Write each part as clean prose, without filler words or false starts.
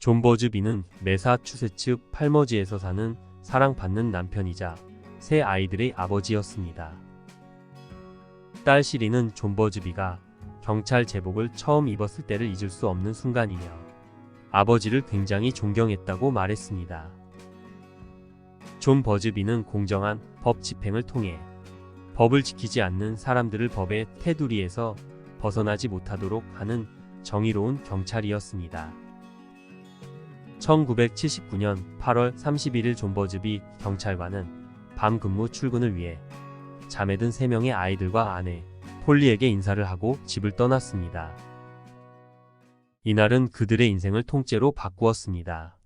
존 버즈비는 매사추세츠 팔머지에서 사는 사랑받는 남편이자 세 아이들의 아버지였습니다. 딸 시리는 존 버즈비가 경찰 제복을 처음 입었을 때를 잊을 수 없는 순간이며 아버지를 굉장히 존경했다고 말했습니다. 존 버즈비는 공정한 법 집행을 통해 법을 지키지 않는 사람들을 법의 테두리에서 벗어나지 못하도록 하는 정의로운 경찰이었습니다. 1979년 8월 31일 존 버즈비 경찰관은 밤 근무 출근을 위해 잠에 든 3명의 아이들과 아내 폴리에게 인사를 하고 집을 떠났습니다. 이날은 그들의 인생을 통째로 바꾸었습니다.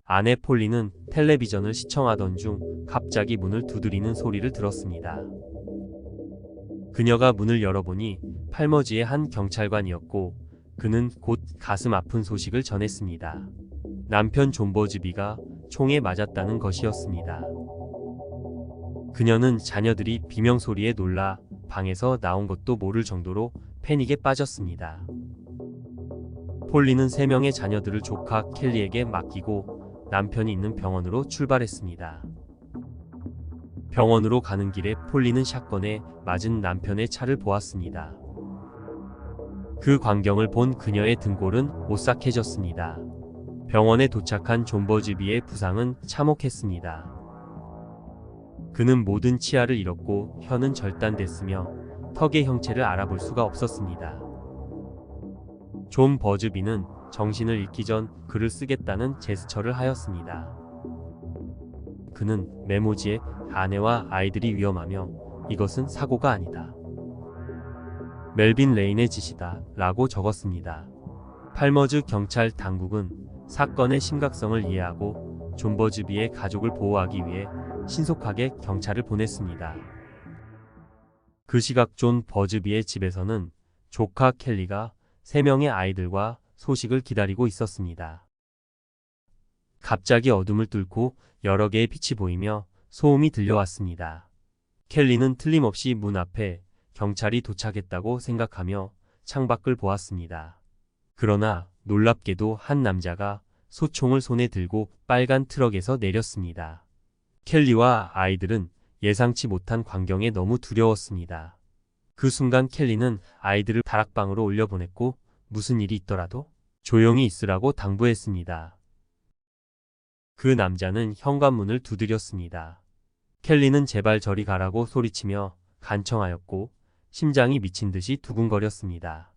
아내 폴리는 텔레비전을 시청하던 중 갑자기 문을 두드리는 소리를 들었습니다. 그녀가 문을 열어보니 팔머지의 한 경찰관이었고 그는 곧 가슴 아픈 소식을 전했습니다. 남편 존 버즈비가 총에 맞았다는 것이었습니다. 그녀는 자녀들이 비명소리에 놀라 방에서 나온 것도 모를 정도로 패닉에 빠졌습니다. 폴리는 3명의 자녀들을 조카 켈리에게 맡기고 남편이 있는 병원으로 출발했습니다. 병원으로 가는 길에 폴리는 샷건에 맞은 남편의 차를 보았습니다. 그 광경을 본 그녀의 등골은 오싹해졌습니다. 병원에 도착한 존 버즈비의 부상은 참혹했습니다. 그는 모든 치아를 잃었고 혀는 절단됐으며 턱의 형체를 알아볼 수가 없었습니다. 존 버즈비는 정신을 잃기 전 글을 쓰겠다는 제스처를 하였습니다. 그는 메모지에 아내와 아이들이 위험하며 이것은 사고가 아니다. 멜빈 레인의 짓이다 라고 적었습니다. 팔머즈 경찰 당국은 사건의 심각성을 이해하고 존 버즈비의 가족을 보호하기 위해 신속하게 경찰을 보냈습니다. 그 시각 존 버즈비의 집에서는 조카 켈리가 3명의 아이들과 소식을 기다리고 있었습니다. 갑자기 어둠을 뚫고 여러 개의 빛이 보이며 소음이 들려왔습니다. 켈리는 틀림없이 문 앞에 경찰이 도착했다고 생각하며 창밖을 보았습니다. 그러나 놀랍게도 한 남자가 소총을 손에 들고 빨간 트럭에서 내렸습니다. 켈리와 아이들은 예상치 못한 광경에 너무 두려웠습니다. 그 순간 켈리는 아이들을 다락방으로 올려보냈고 무슨 일이 있더라도 조용히 있으라고 당부했습니다. 그 남자는 현관문을 두드렸습니다. 켈리는 제발 저리 가라고 소리치며 간청하였고 심장이 미친 듯이 두근거렸습니다.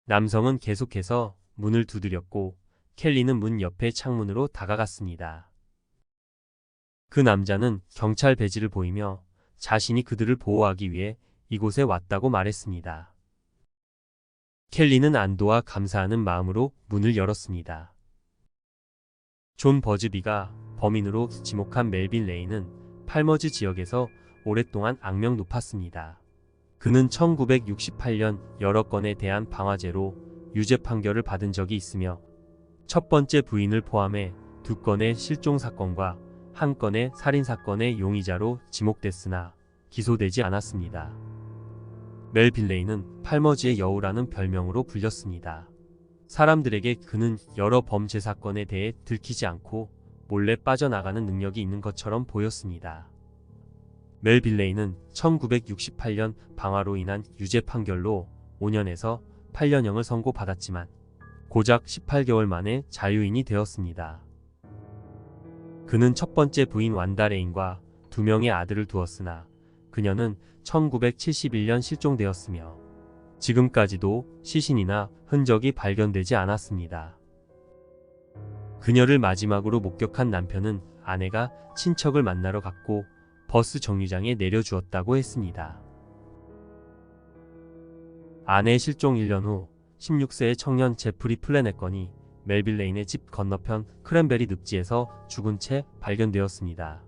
남성은 계속해서 문을 두드렸고 켈리는 문 옆의 창문으로 다가갔습니다. 그 남자는 경찰 배지를 보이며 자신이 그들을 보호하기 위해 이곳에 왔다고 말했습니다. 켈리는 안도와 감사하는 마음으로 문을 열었습니다. 존 버즈비가 범인으로 지목한 멜빈 레인은 팔머즈 지역에서 오랫동안 악명 높았습니다. 그는 1968년 여러 건에 대한 방화죄로 유죄 판결을 받은 적이 있으며 첫 번째 부인을 포함해 2건의 실종 사건과 1건의 살인 사건의 용의자로 지목됐으나 기소되지 않았습니다. 멜빈 레인은 팔머즈의 여우라는 별명으로 불렸습니다. 사람들에게 그는 여러 범죄 사건에 대해 들키지 않고 몰래 빠져나가는 능력이 있는 것처럼 보였습니다. 멜빈 레인은 1968년 방화로 인한 유죄 판결로 5년에서 8년형을 선고받았지만 고작 18개월 만에 자유인이 되었습니다. 그는 첫 번째 부인 완다 레인과 2명의 아들을 두었으나 그녀는 1971년 실종되었으며 지금까지도 시신이나 흔적이 발견되지 않았습니다. 그녀를 마지막으로 목격한 남편은 아내가 친척을 만나러 갔고 버스 정류장에 내려주었다고 했습니다. 아내의 실종 1년 후 16세의 청년 제프리 플래넷건이 멜빈 레인의 집 건너편 크랜베리 늪지에서 죽은 채 발견되었습니다.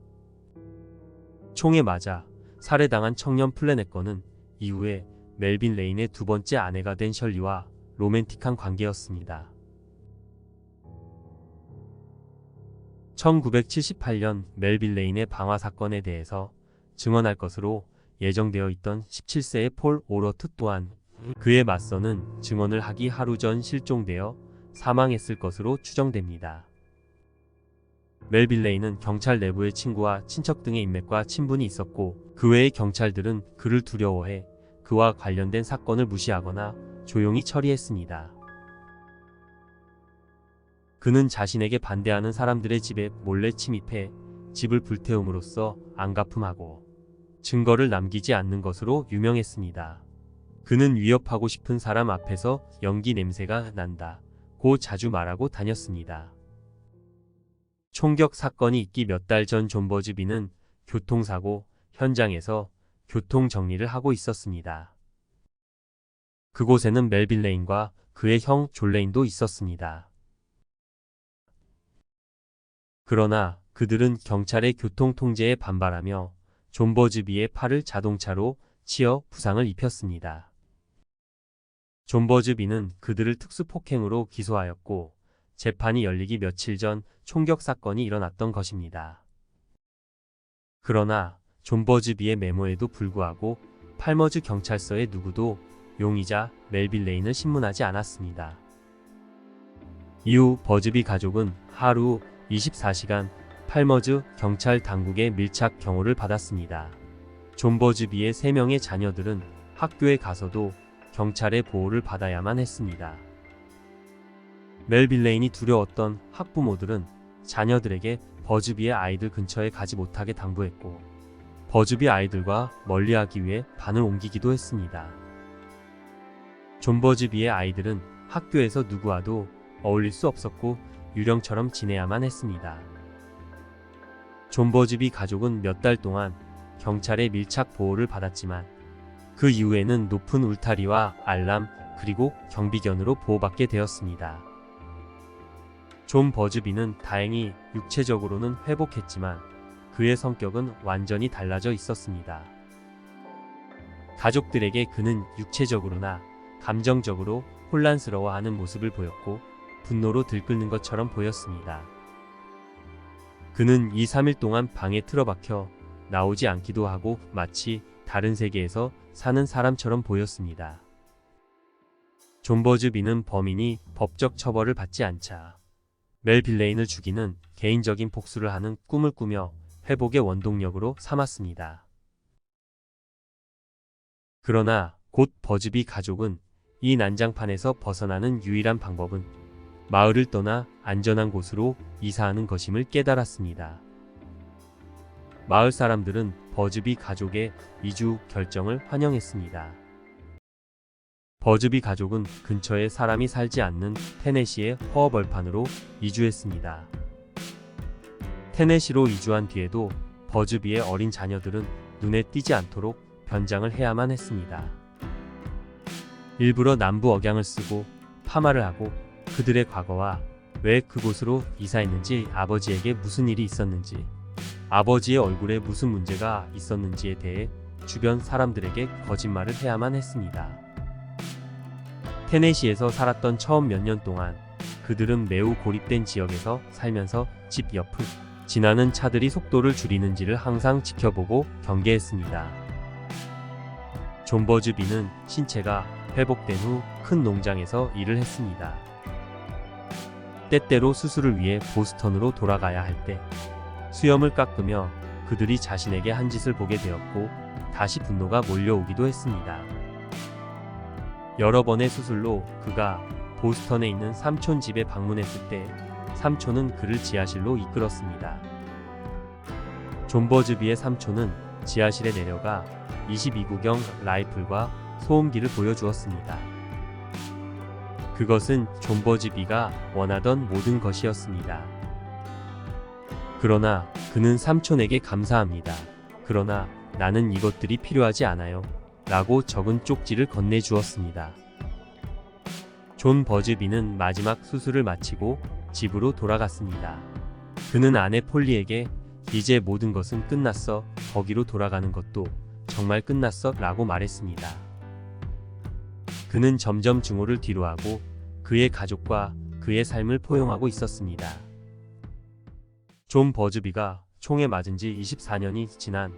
총에 맞아 살해당한 청년 플래넷건은 이후에 멜빈 레인의 2번째 아내가 된 셜리와 로맨틱한 관계였습니다. 1978년 멜빈 레인의 방화 사건에 대해서 증언할 것으로 예정되어 있던 17세의 폴 오러트 또한 그에 맞서는 증언을 하기 하루 전 실종되어 사망했을 것으로 추정됩니다. 멜빌레이는 경찰 내부의 친구와 친척 등의 인맥과 친분이 있었고 그 외의 경찰들은 그를 두려워해 그와 관련된 사건을 무시하거나 조용히 처리했습니다. 그는 자신에게 반대하는 사람들의 집에 몰래 침입해 집을 불태움으로써 안가품하고 증거를 남기지 않는 것으로 유명했습니다. 그는 위협하고 싶은 사람 앞에서 연기 냄새가 난다고 자주 말하고 다녔습니다. 총격 사건이 있기 몇 달 전 존 버즈비는 교통사고 현장에서 교통정리를 하고 있었습니다. 그곳에는 멜빌레인과 그의 형 존레인도 있었습니다. 그러나 그들은 경찰의 교통통제에 반발하며 존 버즈비의 팔을 자동차로 치어 부상을 입혔습니다. 존 버즈비는 그들을 특수폭행으로 기소하였고 재판이 열리기 며칠 전 총격 사건이 일어났던 것입니다. 그러나 존 버즈비의 메모에도 불구하고 팔머즈 경찰서의 누구도 용의자 멜빌레인을 신문하지 않았습니다. 이후 버즈비 가족은 하루 24시간 팔머즈 경찰 당국의 밀착 경호를 받았습니다. 존 버즈비의 3명의 자녀들은 학교에 가서도 경찰의 보호를 받아야만 했습니다. 멜빌레인이 두려웠던 학부모들은 자녀들에게 버즈비의 아이들 근처에 가지 못하게 당부했고 버즈비 아이들과 멀리하기 위해 반을 옮기기도 했습니다. 존 버즈비의 아이들은 학교에서 누구와도 어울릴 수 없었고 유령처럼 지내야만 했습니다. 존 버즈비 가족은 몇 달 동안 경찰의 밀착 보호를 받았지만 그 이후에는 높은 울타리와 알람 그리고 경비견으로 보호받게 되었습니다. 존 버즈비는 다행히 육체적으로는 회복했지만 그의 성격은 완전히 달라져 있었습니다. 가족들에게 그는 육체적으로나 감정적으로 혼란스러워하는 모습을 보였고 분노로 들끓는 것처럼 보였습니다. 그는 2-3일 동안 방에 틀어박혀 나오지 않기도 하고 마치 다른 세계에서 사는 사람처럼 보였습니다. 존 버즈비는 범인이 법적 처벌을 받지 않자 멜빌레인을 죽이는 개인적인 복수를 하는 꿈을 꾸며 회복의 원동력으로 삼았습니다. 그러나 곧 버즈비 가족은 이 난장판에서 벗어나는 유일한 방법은 마을을 떠나 안전한 곳으로 이사하는 것임을 깨달았습니다. 마을 사람들은 버즈비 가족의 이주 결정을 환영했습니다. 버즈비 가족은 근처에 사람이 살지 않는 테네시의 허허벌판으로 이주했습니다. 테네시로 이주한 뒤에도 버즈비의 어린 자녀들은 눈에 띄지 않도록 변장을 해야만 했습니다. 일부러 남부 억양을 쓰고 파마를 하고 그들의 과거와 왜 그곳으로 이사했는지, 아버지에게 무슨 일이 있었는지, 아버지의 얼굴에 무슨 문제가 있었는지에 대해 주변 사람들에게 거짓말을 해야만 했습니다. 테네시에서 살았던 처음 몇 년 동안 그들은 매우 고립된 지역에서 살면서 집 옆을 지나는 차들이 속도를 줄이는지를 항상 지켜보고 경계했습니다. 존 버즈비는 신체가 회복된 후 큰 농장에서 일을 했습니다. 때때로 수술을 위해 보스턴으로 돌아가야 할 때 수염을 깎으며 그들이 자신에게 한 짓을 보게 되었고 다시 분노가 몰려오기도 했습니다. 여러 번의 수술로 그가 보스턴에 있는 삼촌 집에 방문했을 때 삼촌은 그를 지하실로 이끌었습니다. 존 버즈비의 삼촌은 지하실에 내려가 22구경 라이플과 소음기를 보여주었습니다. 그것은 존 버즈비가 원하던 모든 것이었습니다. 그러나 그는 삼촌에게 감사합니다. 그러나 나는 이것들이 필요하지 않아요. 라고 적은 쪽지를 건네주었습니다. 존 버즈비는 마지막 수술을 마치고 집으로 돌아갔습니다. 그는 아내 폴리에게 이제 모든 것은 끝났어. 거기로 돌아가는 것도 정말 끝났어. 라고 말했습니다. 그는 점점 증오를 뒤로하고 그의 가족과 그의 삶을 포용하고 있었습니다. 존 버즈비가 총에 맞은 지 24년이 지난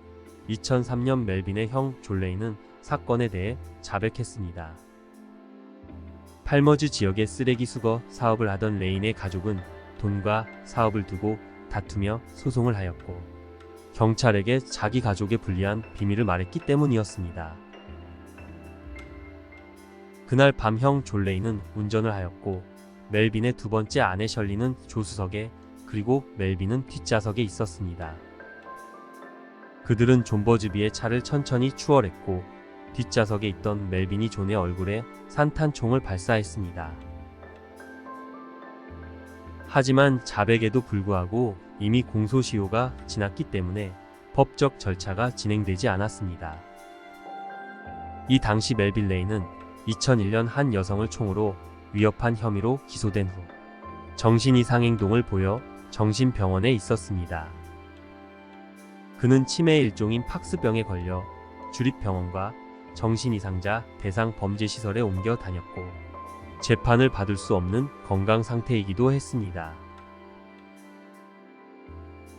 2003년 멜빈의 형 존레이는 사건에 대해 자백했습니다. 팔머즈 지역의 쓰레기 수거 사업을 하던 레인의 가족은 돈과 사업을 두고 다투며 소송을 하였고 경찰에게 자기 가족에 불리한 비밀을 말했기 때문이었습니다. 그날 밤 형 존 레인은 운전을 하였고 멜빈의 두 번째 아내 셜리는 조수석에 그리고 멜빈은 뒷좌석에 있었습니다. 그들은 존 버즈비의 차를 천천히 추월했고 뒷좌석에 있던 멜빈이 존의 얼굴에 산탄총을 발사했습니다. 하지만 자백에도 불구하고 이미 공소시효가 지났기 때문에 법적 절차가 진행되지 않았습니다. 이 당시 멜빈 레인은 2001년 한 여성을 총으로 위협한 혐의로 기소된 후 정신이상 행동을 보여 정신병원에 있었습니다. 그는 치매 일종인 팍스병에 걸려 주립병원과 정신이상자 대상 범죄시설에 옮겨 다녔고 재판을 받을 수 없는 건강 상태이기도 했습니다.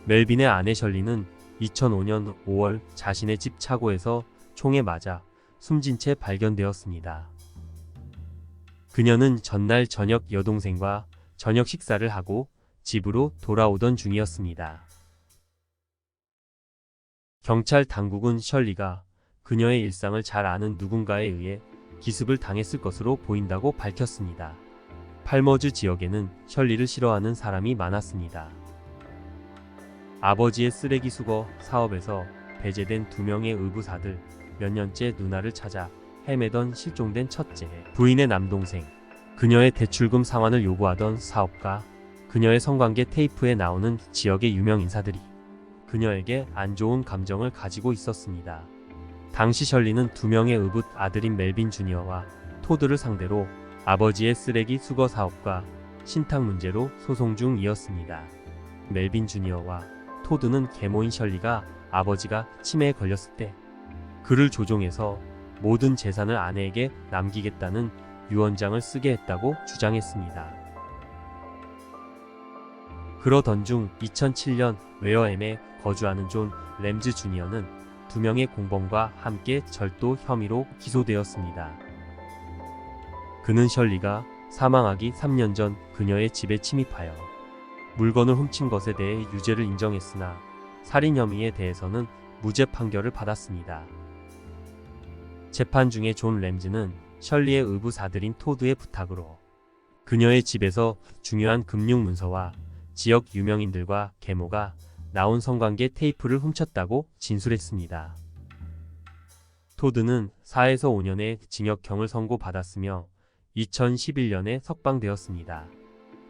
멜빈의 아내 셜리는 2005년 5월 자신의 집 차고에서 총에 맞아 숨진 채 발견되었습니다. 그녀는 전날 저녁 여동생과 저녁 식사를 하고 집으로 돌아오던 중이었습니다. 경찰 당국은 셜리가 그녀의 일상을 잘 아는 누군가에 의해 기습을 당했을 것으로 보인다고 밝혔습니다. 팔머즈 지역에는 셜리를 싫어하는 사람이 많았습니다. 아버지의 쓰레기 수거 사업에서 배제된 2명의 의붓아들, 몇 년째 누나를 찾아 헤매던 실종된 첫째, 부인의 남동생, 그녀의 대출금 상환을 요구하던 사업가, 그녀의 성관계 테이프에 나오는 지역의 유명 인사들이 그녀에게 안 좋은 감정을 가지고 있었습니다. 당시 셜리는 2명의 의붓 아들인 멜빈 주니어와 토드를 상대로 아버지의 쓰레기 수거 사업과 신탁 문제로 소송 중이었습니다. 멜빈 주니어와 토드는 계모인 셜리가 아버지가 치매에 걸렸을 때 그를 조종해서 모든 재산을 아내에게 남기겠다는 유언장을 쓰게 했다고 주장했습니다. 그러던 중 2007년 웨어햄에 거주하는 존 램즈 주니어는 2명의 공범과 함께 절도 혐의로 기소되었습니다. 그는 셜리가 사망하기 3년 전 그녀의 집에 침입하여 물건을 훔친 것에 대해 유죄를 인정했으나 살인 혐의에 대해서는 무죄 판결을 받았습니다. 재판 중에 존 램즈는 셜리의 의붓아들인 토드의 부탁으로 그녀의 집에서 중요한 금융 문서와 지역 유명인들과 계모가 나온 성관계 테이프를 훔쳤다고 진술했습니다. 토드는 4에서 5년의 징역형을 선고받았으며 2011년에 석방되었습니다.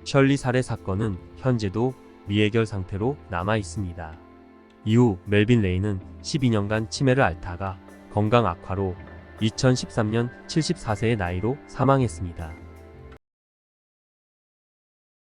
셜리 살해 사건은 현재도 미해결 상태로 남아 있습니다. 이후 멜빈 레인은 12년간 치매를 앓다가 건강 악화로 2013년 74세의 나이로 사망했습니다.